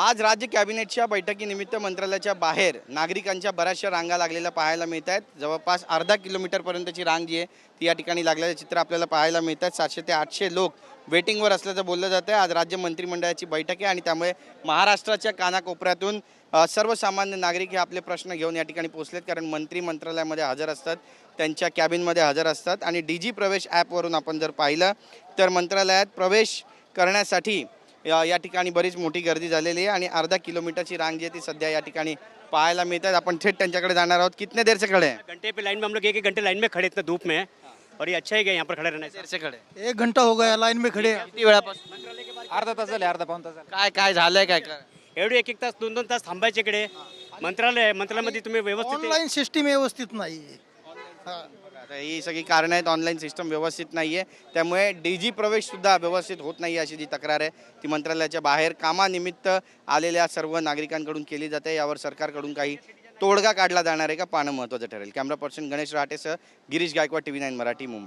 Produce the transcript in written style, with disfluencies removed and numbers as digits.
आज राज्य कॅबिनेटच्या बैठकीनिमित्त मंत्रालयाच्या बाहेर नागरिकांच्या बऱ्याचशा रांगा लागलेल्या पाहायला मिळत आहेत. जवळपास अर्धा किलोमीटरपर्यंतची रांग जी आहे ती या ठिकाणी लागलेलं चित्र आपल्याला पाहायला मिळत आहेत. 700 ते 800 लोक वेटिंगवर असल्याचं बोललं जातं आहे. आज राज्य मंत्रिमंडळाची बैठक आहे आणि त्यामुळे महाराष्ट्राच्या कानाकोपऱ्यातून सर्वसामान्य नागरिक हे आपले प्रश्न घेऊन या ठिकाणी पोहोचलेत. कारण मंत्री मंत्रालयामध्ये हजर असतात, त्यांच्या कॅबिनमध्ये हजर असतात आणि DG प्रवेश ॲपवरून आपण जर पाहिलं तर मंत्रालयात प्रवेश करण्यासाठी या ठिकाणी बरीच मोठी गर्दी झालेली आहे आणि अर्धा किलोमीटरची रांग जी आहे ती सध्या या ठिकाणी पाहायला मिळतात. आपण थेट त्यांच्याकडे जाणार आहोत. कितने देर से खड़े हैं? घंटे पे लाइन में हम लोग एक घंटे लाइन में खड़े इतना धूप में और ये अच्छा ही गया यहाँ पर खड़े रहने से। देर से खड़े 1 घंटा हो गया लाइन में खड़े। किती वेळापासून? अर्धा तास झाले, अर्धा पाऊण तास झाले. काय झालंय काय एवढे एक तास 2-2 तास थांबायचे इकडे. मंत्रालयामध्ये तुम्ही व्यवस्थित ऑनलाईन सिस्टीम व्यवस्थित नाही. आता ही सगळी कारणं आहेत. ऑनलाईन सिस्टम व्यवस्थित नाही आहे, त्यामुळे DG प्रवेशसुद्धा व्यवस्थित होत नाही अशी जी तक्रार आहे ती मंत्रालयाच्या बाहेर कामानिमित्त आलेल्या सर्व नागरिकांकडून केली जाते. यावर सरकारकडून काही तोडगा काढला जाणार आहे का पाहणं महत्त्वाचं ठरेल. कॅमेरा पर्सन गणेश राटेसह गिरीश गायकवाड, TV9 मराठी, मुंबई.